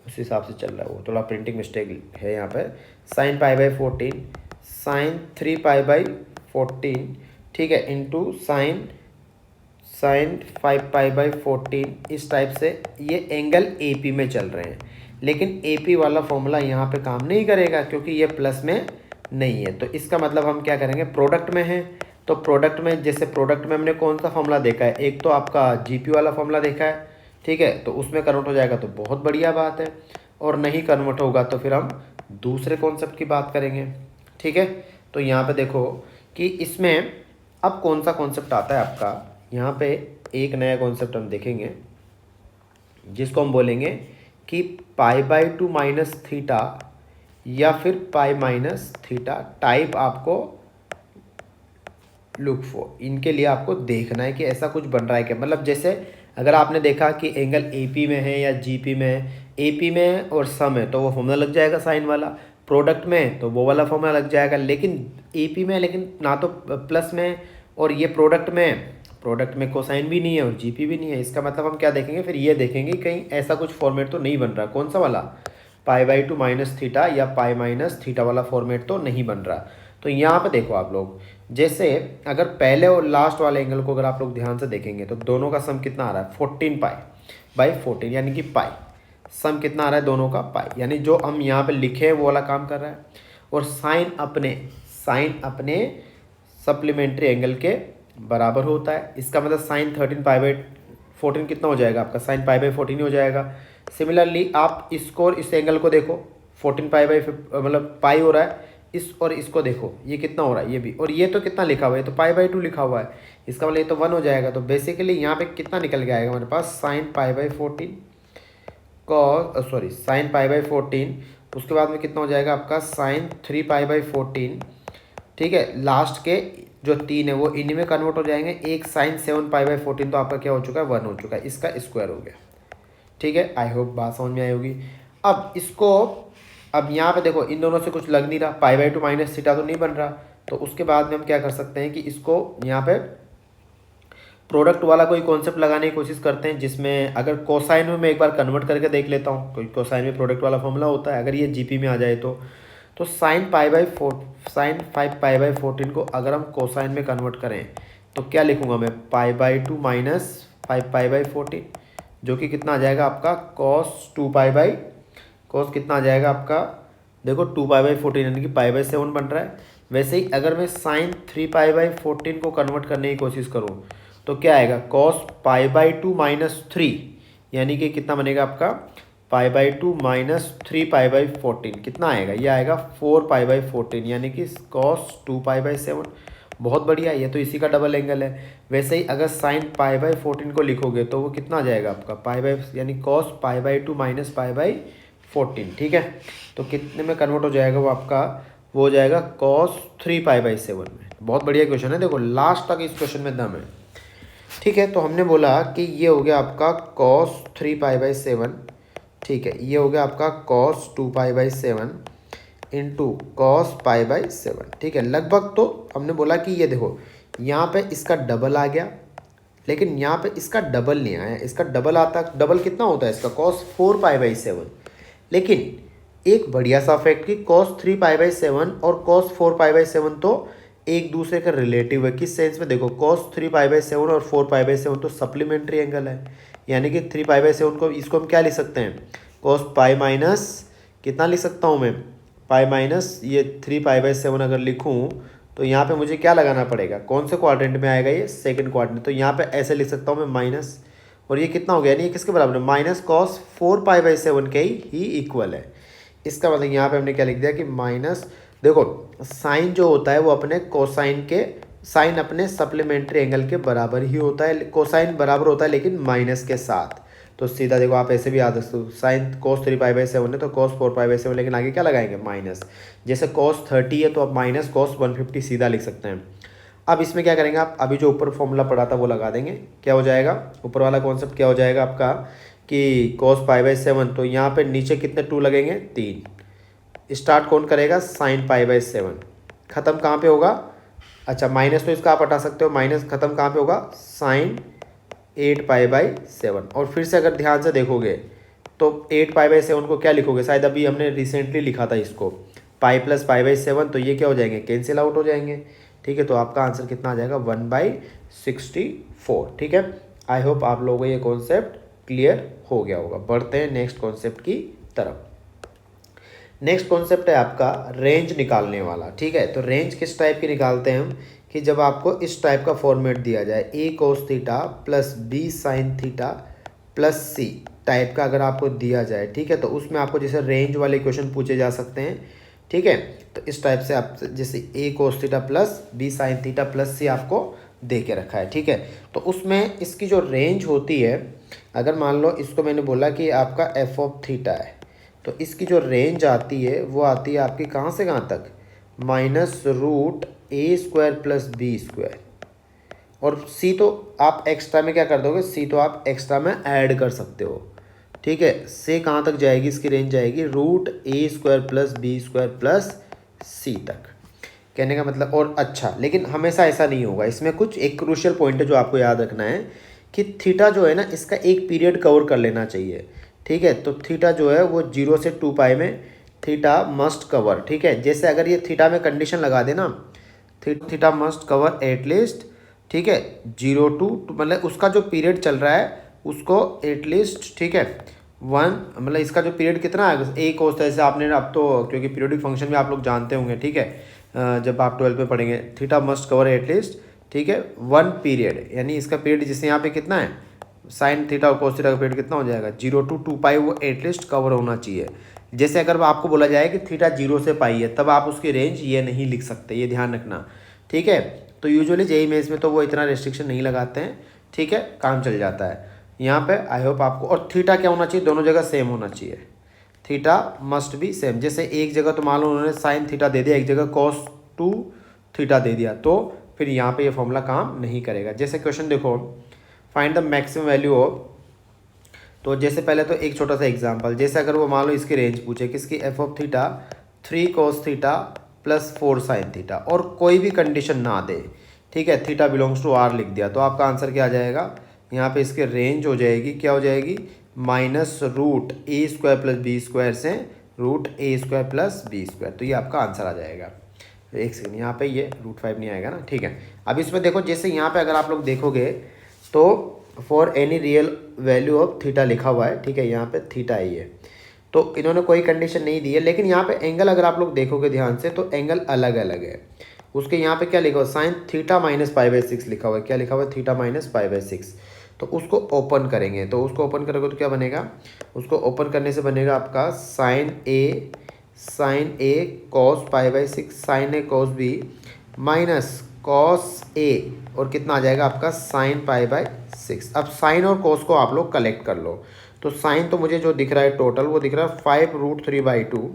उस हिसाब से चल रहा है, वो थोड़ा प्रिंटिंग मिस्टेक है यहाँ पे। साइन π/14, साइन 3π/14, ठीक है, इंटू साइन 5π/14, इस टाइप से ये एंगल AP में चल रहे हैं, लेकिन AP वाला फॉर्मूला यहाँ पे काम नहीं करेगा क्योंकि ये प्लस में नहीं है। तो इसका मतलब हम क्या करेंगे, प्रोडक्ट में है, तो प्रोडक्ट में, जैसे प्रोडक्ट में हमने कौन सा फॉर्मूला देखा है, एक तो आपका GP वाला फॉर्मूला देखा है, ठीक है, तो उसमें कन्वर्ट हो जाएगा तो बहुत बढ़िया बात है, और नहीं कन्वर्ट होगा तो फिर हम दूसरे कॉन्सेप्ट की बात करेंगे, ठीक है। तो यहाँ पे देखो कि इसमें अब कौन सा कॉन्सेप्ट आता है आपका, यहाँ पे एक नया कॉन्सेप्ट हम देखेंगे जिसको हम बोलेंगे कि π/2 माइनस थीटा या फिर π माइनस थीटा टाइप आपको लुक फॉर, इनके लिए आपको देखना है कि ऐसा कुछ बन रहा है क्या। मतलब जैसे अगर आपने देखा कि एंगल AP में है या GP में है, AP में और सम है तो वो फॉर्मूला लग जाएगा साइन वाला, प्रोडक्ट में तो वो वाला फॉर्मूला लग जाएगा, लेकिन AP में लेकिन ना तो प्लस में, और ये प्रोडक्ट में कोसाइन भी नहीं है और GP भी नहीं है। इसका मतलब हम क्या देखेंगे, फिर ये देखेंगे कहीं ऐसा कुछ फॉर्मेट तो नहीं बन रहा, कौन सा वाला π/2 माइनस थीटा या π माइनस थीटा वाला फॉर्मेट तो नहीं बन रहा। तो यहाँ पे देखो आप लोग, जैसे अगर पहले और लास्ट वाले एंगल को अगर आप लोग ध्यान से देखेंगे तो दोनों का सम कितना आ रहा है 14π/14, यानी कि पाई। सम कितना आ रहा है दोनों का पाई, यानी जो हम यहाँ पे लिखे हैं वो वाला काम कर रहा है। और साइन अपने सप्लीमेंट्री एंगल के बराबर होता है। इसका मतलब साइन 13π/14 कितना हो जाएगा आपका, साइन π/14 हो जाएगा। सिमिलरली आप इसको और इस एंगल को देखो, 14π/, मतलब पाई हो रहा है। इस और इसको देखो, ये कितना हो रहा है, ये भी। और ये तो कितना लिखा हुआ है, तो π/2 लिखा हुआ है। इसका मतलब ये तो 1 हो जाएगा। तो बेसिकली यहाँ पे कितना निकल के आएगा हमारे पास, साइन π/14 साइन π/14, उसके बाद में कितना हो जाएगा आपका साइन 3π/14। ठीक है, लास्ट के जो 3 है वो इन्हीं में कन्वर्ट हो जाएंगे। एक साइन 7π/14 तो आपका क्या हो चुका है, 1 हो चुका है, इसका स्क्वायर हो गया। ठीक है, आई होप बात समझ में आई होगी। अब इसको, अब यहाँ पे देखो इन दोनों से कुछ लग नहीं रहा, π/2 माइनस थीटा तो नहीं बन रहा। तो उसके बाद में हम क्या कर सकते हैं कि इसको यहाँ पे प्रोडक्ट वाला कोई कॉन्सेप्ट लगाने की कोशिश करते हैं, जिसमें अगर कोसाइन में मैं एक बार कन्वर्ट करके देख लेता हूँ, क्योंकि कोसाइन में प्रोडक्ट वाला फॉर्मूला होता है। अगर ये जीपी में आ जाए तो साइन 5/14 को अगर हम कोसाइन में कन्वर्ट करें तो क्या लिखूंगा मैं, π/2 माइनस 5π/14, जो कि कितना आ जाएगा आपका कॉस 2π/, कॉस कितना आ जाएगा आपका, देखो 2π/14 यानी कि π/7 बन रहा है। वैसे ही अगर मैं साइन 3π/14 को कन्वर्ट करने की कोशिश करूँ तो क्या आएगा, कॉस π/2 माइनस 3, यानी कि कितना बनेगा आपका π/2 माइनस 3π/14, कितना आएगा, ये आएगा 4π/14, यानी कि कॉस 2π/7। बहुत बढ़िया, ये तो इसी का डबल एंगल है। वैसे ही अगर साइन π/14 को लिखोगे तो वो कितना आ जाएगा आपका यानी कॉस π/2 माइनस π/14। ठीक है, तो कितने में कन्वर्ट हो जाएगा वो आपका, वो हो जाएगा कॉस 3π/7 में। बहुत बढ़िया क्वेश्चन है, देखो लास्ट तक इस क्वेश्चन में दम है। ठीक है, तो हमने बोला कि ये हो गया आपका कॉस 3π/7। ठीक है, ये हो गया आपका कॉस 2π/7 इंटू कॉस π/7। ठीक है, लगभग तो हमने बोला कि ये देखो यहाँ पे इसका डबल आ गया, लेकिन यहाँ पे इसका डबल नहीं आया। इसका डबल आता, डबल कितना होता है इसका, कॉस 4π/7। लेकिन एक बढ़िया सा फैक्ट कि कॉस 3π/7 और कॉस 4π/7 तो एक दूसरे का रिलेटिव है। किस सेंस में, देखो cos 3π/7 और 4π/7 तो सप्लीमेंट्री एंगल है, यानी कि 3π/7 को, इसको हम क्या लिख सकते हैं, cos पाई माइनस कितना लिख सकता हूँ मैं, पाई माइनस ये 3π/7 अगर लिखूँ तो यहाँ पे मुझे क्या लगाना पड़ेगा, कौन से क्वाड्रेंट में आएगा, ये सेकंड क्वाड्रेंट। तो यहाँ पे ऐसे लिख सकता हूँ मैं माइनस, और ये कितना हो गया, यानी ये किसके बराबर है, माइनस कॉस 4π/7 के ही इक्वल है। इसका मतलब यहाँ पे हमने क्या लिख दिया कि माइनस, देखो साइन जो होता है वो अपने कोसाइन के, साइन अपने सप्लीमेंट्री एंगल के बराबर ही होता है, कोसाइन बराबर होता है लेकिन माइनस के साथ। तो सीधा देखो आप ऐसे भी याद रखते हो, साइन cos 3π/7 है तो cos 4π/7, लेकिन आगे क्या लगाएंगे माइनस। जैसे cos 30 है तो आप माइनस cos 150 सीधा लिख सकते हैं। अब इसमें क्या करेंगे आप, अभी जो ऊपर फॉर्मूला पढ़ा था वो लगा देंगे। क्या हो जाएगा ऊपर वाला कॉन्सेप्ट, क्या हो जाएगा आपका कि cos π/7, तो यहाँ पे नीचे कितने 2 लगेंगे, 3। स्टार्ट कौन करेगा, साइन π/7, ख़त्म कहाँ पे होगा, अच्छा माइनस तो इसका आप हटा सकते हो, माइनस ख़त्म कहाँ पे होगा, साइन 8π/7। और फिर से अगर ध्यान से देखोगे तो 8π/7 को क्या लिखोगे, शायद अभी हमने रिसेंटली लिखा था इसको, पाई प्लस π/7, तो ये क्या हो जाएंगे, कैंसिल आउट हो जाएंगे। ठीक है, तो आपका आंसर कितना आ जाएगा, 1/64। ठीक है, आई होप आप लोगों को ये कॉन्सेप्ट क्लियर हो गया होगा। बढ़ते हैं नेक्स्ट कॉन्सेप्ट की तरफ। नेक्स्ट कॉन्सेप्ट है आपका रेंज निकालने वाला। ठीक है, तो रेंज किस टाइप की निकालते हैं हम, कि जब आपको इस टाइप का फॉर्मेट दिया जाए, a cos theta plus b sine theta plus c type का अगर आपको दिया जाए, ठीक है, तो उसमें आपको जैसे रेंज वाले क्वेश्चन पूछे जा सकते हैं। ठीक है, तो इस टाइप से आप जैसे a cos theta plus b sine theta plus c आपको दे के रखा है। ठीक है, तो उसमें इसकी जो रेंज होती है, अगर मान लो इसको मैंने बोला कि आपका f ऑफ थीटा है, तो इसकी जो रेंज आती है वो आती है आपकी कहाँ से कहाँ तक, -√a² प्लस b²। और c तो आप एक्स्ट्रा में क्या कर दोगे, c तो आप एक्स्ट्रा में ऐड कर सकते हो। ठीक है, से कहाँ तक जाएगी, इसकी रेंज जाएगी √a² plus b² plus c तक। कहने का मतलब, और अच्छा लेकिन हमेशा ऐसा नहीं होगा, इसमें कुछ एक क्रूशियल पॉइंट है जो आपको याद रखना है कि थीटा जो है ना, इसका एक पीरियड कवर कर लेना चाहिए। ठीक है, तो थीटा जो है वो 0 से 2π में थीटा मस्ट कवर, ठीक है। जैसे अगर ये थीटा में कंडीशन लगा देना, थीटा मस्ट कवर एटलीस्ट, ठीक है, 0 to, मतलब उसका जो पीरियड चल रहा है उसको एटलीस्ट, ठीक है, 1, मतलब इसका जो पीरियड कितना है एक होता है, जैसे आपने अब तो क्योंकि पीरियोडिक फंक्शन भी आप लोग जानते होंगे, ठीक है, जब आप 12th में पढ़ेंगे, थीटा मस्ट कवर एटलीस्ट, ठीक है, 1 पीरियड, यानी इसका पीरियड जैसे यहाँ पे कितना है साइन थीटा और कोस थीटा का पीरियड कितना हो जाएगा 0 to 2 वो एटलीस्ट कवर होना चाहिए। जैसे अगर आपको बोला जाए कि थीटा 0 से पाई है, तब आप उसकी रेंज ये नहीं लिख सकते, ये ध्यान रखना, ठीक है। तो यूजुअली जेईई मेंस में तो वो इतना रेस्ट्रिक्शन नहीं लगाते हैं, ठीक है, काम चल जाता है यहाँ पे। आई होप आपको, और थीटा क्या होना चाहिए, दोनों जगह सेम होना चाहिए, थीटा मस्ट बी सेम। जैसे एक जगह तो मान लो उन्होंने साइन थीटा दे दिया, एक जगह कॉस 2 थीटा दे दिया, तो फिर यहाँ पे ये फॉर्मूला काम नहीं करेगा। जैसे क्वेश्चन देखो, find the maximum value of, तो जैसे पहले तो एक छोटा सा एग्जांपल, जैसे अगर वो मान लो इसकी रेंज पूछे किसकी, F of theta 3 cos theta plus 4 sin theta, और कोई भी कंडीशन ना दे, ठीक है, थीटा बिलोंग्स टू आर लिख दिया, तो आपका आंसर क्या आ जाएगा, यहाँ पे इसकी रेंज हो जाएगी, क्या हो जाएगी, -√a² + b² से √a² + b², तो ये आपका आंसर आ जाएगा। एक सेकंड, यहाँ पे ये √5 नहीं आएगा ना, ठीक है। अब इसमें देखो, जैसे यहाँ पे अगर आप लोग देखोगे तो for any real value of theta लिखा हुआ है, ठीक है, यहाँ पे थीटा है ये, तो इन्होंने कोई कंडीशन नहीं दी है, लेकिन यहाँ पे एंगल अगर आप लोग देखोगे ध्यान से तो एंगल अलग अलग है। उसके यहाँ पे क्या लिखा हुआ, साइन थीटा -π/6 लिखा हुआ है, क्या लिखा हुआ है, थीटा -π/6। तो उसको ओपन करेंगे, तो उसको ओपन करोगे तो क्या बनेगा, उसको ओपन करने से बनेगा आपका sine A cos π/6 sine A cos b minus cos a, और कितना आ जाएगा आपका साइन π/6। अब साइन और cos को आप लोग कलेक्ट कर लो, तो साइन तो मुझे जो दिख रहा है टोटल वो दिख रहा है 5√3/2,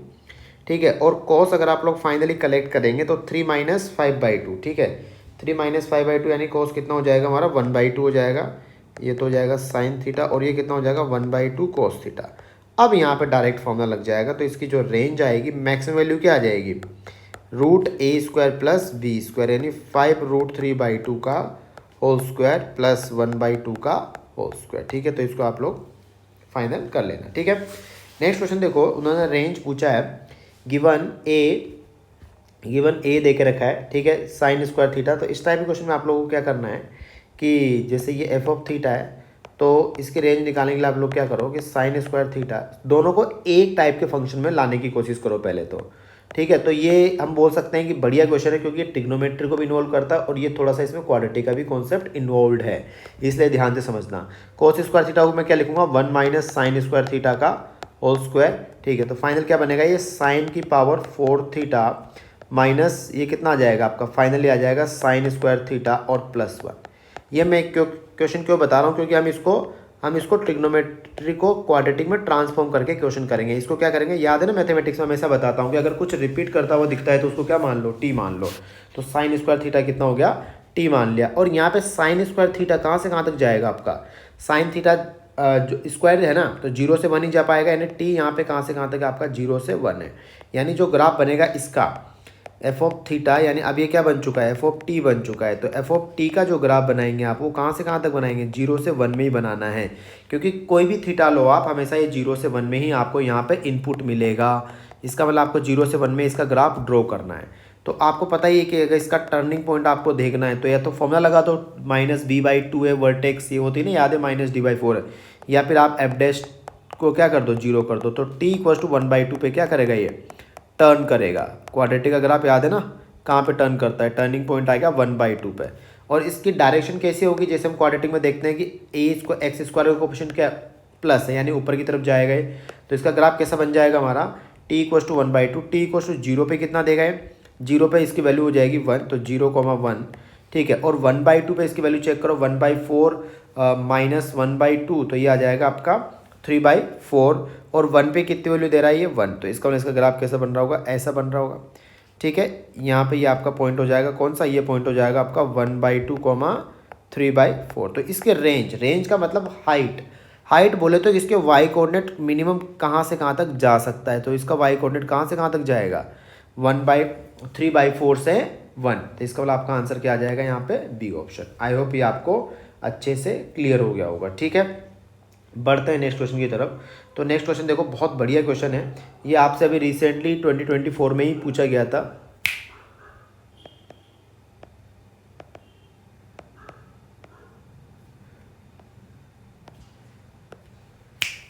ठीक है, और cos अगर आप लोग फाइनली कलेक्ट करेंगे तो 3 - 5/2, ठीक है, 3 - 5/2 यानी cos कितना हो जाएगा हमारा 1/2 हो जाएगा, ये तो हो जाएगा साइन थीटा, और ये कितना हो जाएगा 1/2 cos थीटा। अब यहाँ पे डायरेक्ट फॉर्मूला लग जाएगा, तो इसकी जो रेंज आएगी मैक्सिमम वैल्यू क्या आ जाएगी, √a² + b², यानी 5√3/2 का होल स्क्वायर प्लस 1/2 का होल स्क्वायर, ठीक है। तो इसको आप लोग फाइनल कर लेना, ठीक है। नेक्स्ट क्वेश्चन देखो, उन्होंने रेंज पूछा है, गिवन ए दे के रखा है, ठीक है, साइन स्क्वायर थीटा। तो इस टाइप के क्वेश्चन में आप लोगों को क्या करना है कि जैसे ये एफ ऑफ थीटा है, तो इसकी रेंज निकालने के लिए आप लोग क्या करो कि साइन स्क्वायर थीटा, दोनों को एक टाइप के फंक्शन में लाने की कोशिश करो पहले तो, ठीक है। तो ये हम बोल सकते हैं कि बढ़िया क्वेश्चन है, क्योंकि ये ट्रिग्नोमेट्री को भी इन्वॉल्व करता है और ये थोड़ा सा इसमें क्वाड्रेटिक का भी कॉन्सेप्ट इन्वॉल्व है, इसलिए ध्यान से समझना। कोस स्क्वायर थीटा को मैं क्या लिखूंगा, 1 - साइन स्क्वायर थीटा का होल स्क्वायर, ठीक है। तो फाइनल क्या बनेगा, ये साइन की पावर 4 थीटा माइनस ये कितना आ जाएगा आपका, फाइनली आ जाएगा साइन स्क्वायर थीटा और +1। ये मैं क्वेश्चन क्यों बता रहा हूँ, क्योंकि हम इसको ट्रिग्नोमेट्री को क्वाड्रेटिक में ट्रांसफॉर्म करके क्वेश्चन करेंगे। इसको क्या करेंगे, याद है ना, मैथमेटिक्स में हमेशा बताता हूँ कि अगर कुछ रिपीट करता हुआ दिखता है तो उसको क्या मान लो, टी मान लो। तो साइन स्क्वायर थीटा कितना हो गया, टी मान लिया। और यहाँ पे साइन स्क्वायर थीटा कहाँ से कहाँ तक जाएगा आपका, साइन थीटा जो स्क्वायर है ना, तो 0 से 1 ही जा पाएगा, यानी टी यहाँ पे कहाँ से कहाँ तक आपका 0 से 1 है। यानी जो ग्राफ बनेगा इसका एफ ऑफ थीटा, यानी अब ये क्या बन चुका है, एफ ऑफ टी बन चुका है। तो एफ ऑफ टी का जो ग्राफ बनाएंगे आप, वो कहाँ से कहाँ तक बनाएंगे, 0 से 1 में ही बनाना है, क्योंकि कोई भी थीटा लो आप, हमेशा ये 0 से 1 में ही आपको यहाँ पे इनपुट मिलेगा। इसका मतलब आपको 0 से 1 में इसका ग्राफ ड्रॉ करना है। तो आपको पता ही है कि अगर इसका टर्निंग पॉइंट आपको देखना है, तो या तो फॉर्मूला लगा दो -b/2 है, वर्टेक्स ये होती है ना, याद है -d/4 है, या फिर आप एफ डैश को क्या कर दो, 0 कर दो, तो t = 1/2 पे क्या करेगा, ये टर्न करेगा। क्वाड्रेटिक का ग्राफ याद है ना, कहाँ पे टर्न करता है, टर्निंग पॉइंट आएगा 1/2 पे। और इसकी डायरेक्शन कैसी होगी, जैसे हम क्वाड्रेटिक में देखते हैं कि x² का कोएफिशिएंट क्या प्लस है, यानी ऊपर की तरफ जाएगा। तो इसका ग्राफ कैसा बन जाएगा हमारा, t = 1/2, t = 0 पे कितना देगा है, 0 पे इसकी वैल्यू हो जाएगी 1, तो 0,1, ठीक है। और 1/2 पे इसकी वैल्यू चेक करो, 1/4 - 1/2, तो ये आ जाएगा आपका 3/4, और 1 पे कितनी वैल्यू दे रहा है, ये 1। तो इसका इसका ग्राफ कैसा बन रहा होगा, ऐसा बन रहा होगा, ठीक है। यहाँ पे ये आपका पॉइंट हो जाएगा, कौन सा, ये पॉइंट हो जाएगा आपका 1/2, 3/4। तो इसके रेंज का मतलब हाइट बोले तो इसके वाई कोऑर्डिनेट मिनिमम कहाँ से कहाँ तक जा सकता है। तो इसका वाई कोऑर्डिनेट कहाँ से कहाँ तक जाएगा, 3/4 से 1। तो इसका मतलब आपका आंसर क्या आ जाएगा यहाँ पे, बी ऑप्शन। आई होप ये आपको अच्छे से क्लियर हो गया होगा, ठीक है। बढ़ते हैं नेक्स्ट क्वेश्चन की तरफ। तो नेक्स्ट क्वेश्चन देखो, बहुत बढ़िया क्वेश्चन है ये, आपसे अभी रिसेंटली 2024 में ही पूछा गया था।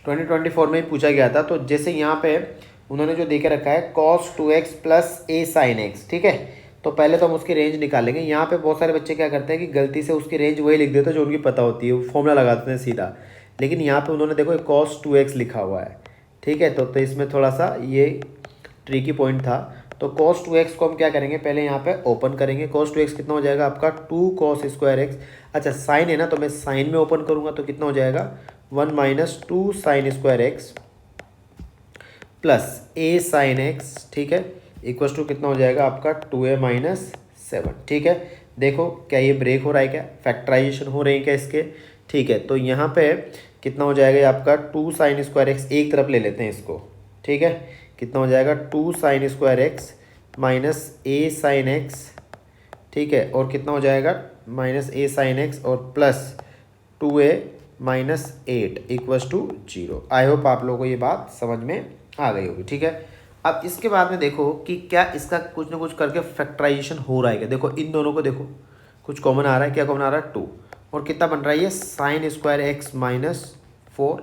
2024 में ही पूछा गया था। तो जैसे यहाँ पे उन्होंने जो दे के रखा है cos 2x plus a sin x, ठीक है। तो पहले तो हम उसकी रेंज निकालेंगे। यहाँ पे बहुत सारे बच्चे क्या करते हैं कि गलती से उसकी रेंज वही लिख देते हैं जो उनकी पता होती है, वो फॉर्मूला लगाते हैं सीधा। लेकिन यहाँ पे उन्होंने देखो cos 2x लिखा हुआ है, ठीक है। तो इसमें थोड़ा सा ये ट्रिकी पॉइंट था। तो cos 2x को हम क्या करेंगे, पहले यहाँ पे ओपन करेंगे। cos 2x कितना हो जाएगा आपका 2 cos स्क्वायर x। अच्छा साइन है ना, तो मैं साइन में ओपन करूँगा तो कितना हो जाएगा 1 minus 2 sine square x plus a sine x, ठीक है, इक्वल टू कितना हो जाएगा आपका 2a माइनस 7, ठीक है। देखो क्या ये ब्रेक हो रहा है, क्या फैक्टराइजेशन हो रही है क्या इसके, ठीक है। तो यहाँ पे कितना हो जाएगा ये आपका 2 साइन स्क्वायर एक्स, एक तरफ ले लेते हैं इसको, ठीक है। कितना हो जाएगा 2 sine square x minus a sine x, ठीक है। और कितना हो जाएगा माइनस a साइन एक्स और plus 2a minus 8 equals to 0। I hope आप लोगों को ये बात समझ में आ गई होगी, ठीक है। अब इसके बाद में देखो कि क्या इसका कुछ ना कुछ करके फैक्टराइजेशन हो रहा है क्या। देखो इन दोनों को देखो, कुछ कॉमन आ रहा है, क्या कॉमन आ रहा है 2, और कितना बन रहा है ये साइन स्क्वायर एक्स माइनस 4,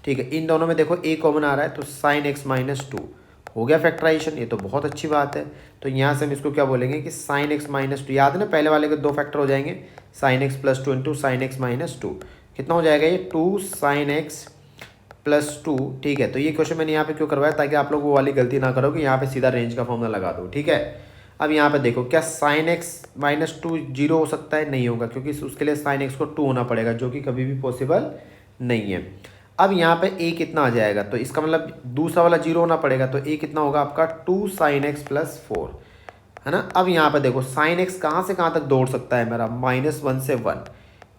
ठीक है। इन दोनों में देखो a कॉमन आ रहा है तो साइन एक्स माइनस 2 हो गया फैक्टराइजेशन, ये तो बहुत अच्छी बात है। तो यहाँ से हम इसको क्या बोलेंगे कि साइन एक्स माइनस 2, याद है ना पहले वाले के 2 फैक्टर हो जाएंगे, sine x plus 2 into sine x minus 2, कितना हो जाएगा ये 2 साइन एक्स प्लस 2, ठीक है। तो ये क्वेश्चन मैंने यहाँ पे क्यों करवाया, ताकि आप लोग वो वाली गलती ना करो कि यहाँ पे सीधा रेंज का फॉर्मूला लगा दो, ठीक है। अब यहाँ पे देखो क्या साइन एक्स माइनस 2 जीरो हो सकता है, नहीं होगा, क्योंकि उसके लिए साइन एक्स को 2 होना पड़ेगा, जो कि कभी भी पॉसिबल नहीं है। अब यहाँ पे a कितना आ जाएगा, तो इसका मतलब दूसरा वाला जीरो होना पड़ेगा, तो a कितना होगा आपका 2 साइन एक्स प्लस 4, है ना। अब यहाँ पे देखो साइन एक्स कहाँ से कहाँ तक दौड़ सकता है मेरा, -1 से 1,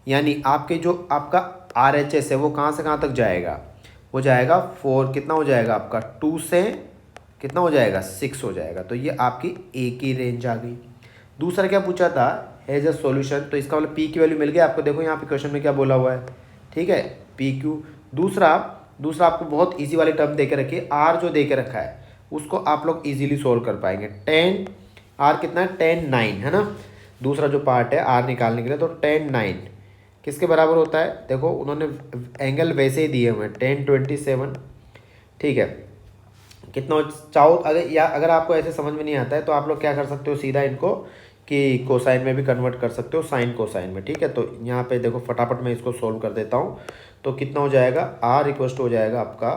यानी आपके जो आपका RHS है वो कहाँ से कहाँ तक जाएगा, वो जाएगा 4, कितना हो जाएगा आपका 2 से कितना हो जाएगा 6 हो जाएगा। तो ये आपकी a की रेंज आ गई। दूसरा क्या पूछा था, हैज़ अ सॉल्यूशन, तो इसका मतलब p की वैल्यू मिल गया आपको। देखो यहाँ पे क्वेश्चन में क्या बोला हुआ है, ठीक है, PQ। दूसरा आपको बहुत इजी वाली टर्म दे के रखी है, r जो दे के रखा है उसको आप लोग इजीली सोल्व कर पाएंगे। 10 r कितना है 10 9, है ना। दूसरा जो पार्ट है r निकालने के लिए, तो 10 9 किसके बराबर होता है, देखो उन्होंने एंगल वैसे ही दिए हुए हैं 10 27, ठीक है। कितना चाहो अगर आपको ऐसे समझ में नहीं आता है तो आप लोग क्या कर सकते हो, सीधा इनको कि कोसाइन में भी कन्वर्ट कर सकते हो, साइन कोसाइन में, ठीक है। तो यहाँ पे देखो फटाफट मैं इसको सोल्व कर देता हूँ। तो कितना हो जाएगा r इक्वल टू हो जाएगा आपका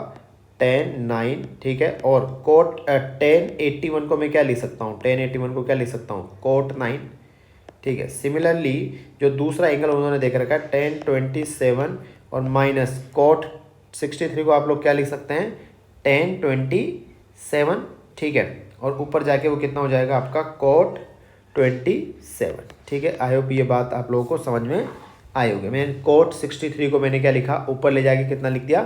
10 9, ठीक है। और कोट 10 81 को मैं क्या लिख सकता हूँ, 10 81 को क्या लिख सकता हूँ कोट 9, ठीक है। सिमिलरली जो दूसरा एंगल उन्होंने देख रखा है 10 27 और माइनस कोट 63 को आप लोग क्या लिख सकते हैं 10 27, ठीक है। और ऊपर जाके वो कितना हो जाएगा आपका कोट 27, ठीक है। आई होप ये बात आप लोगों को समझ में आई होगी। मैंने कोट 63 को मैंने क्या लिखा, ऊपर ले जाके कितना लिख दिया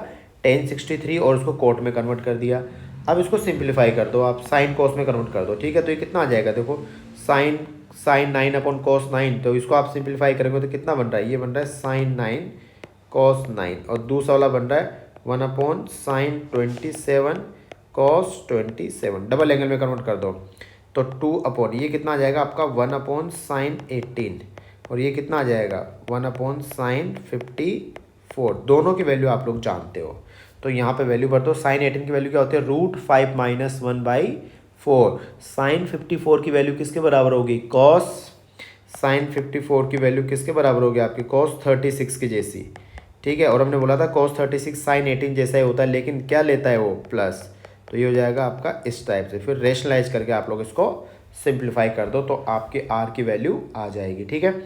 10 63 और उसको कोट में कन्वर्ट कर दिया। अब इसको सिंप्लीफाई कर दो आप, साइन कोस में कन्वर्ट कर दो, ठीक है। तो ये कितना आ जाएगा, देखो साइन 9 अपॉन कॉस 9, तो इसको आप सिंप्लीफाई करेंगे तो कितना बन रहा है, ये बन रहा है साइन 9 कॉस 9, और दूसरा वाला बन रहा है 1 upon sine 27 cos 27, double angle में कन्वर्ट कर दो तो 2 अपॉन ये कितना आ जाएगा आपका 1 अपॉन साइन 18, और ये कितना आ जाएगा 1 अपॉन साइन 54। दोनों की वैल्यू आप लोग जानते हो, तो यहाँ पे वैल्यू भर दो। साइन 18 की वैल्यू क्या होती है √5 माइनस 1/4। साइन 54 की वैल्यू किसके बराबर होगी, कॉस साइन 54 की वैल्यू किसके बराबर होगी आपकी कॉस 36 की जैसी, ठीक है। और हमने बोला था कॉस 36 साइन 18 जैसा ही होता है, लेकिन क्या लेता है वो प्लस, तो ये हो जाएगा आपका इस टाइप से। फिर रेशनलाइज करके आप लोग इसको सिंप्लीफाई कर दो तो आपके r की वैल्यू आ जाएगी, ठीक है।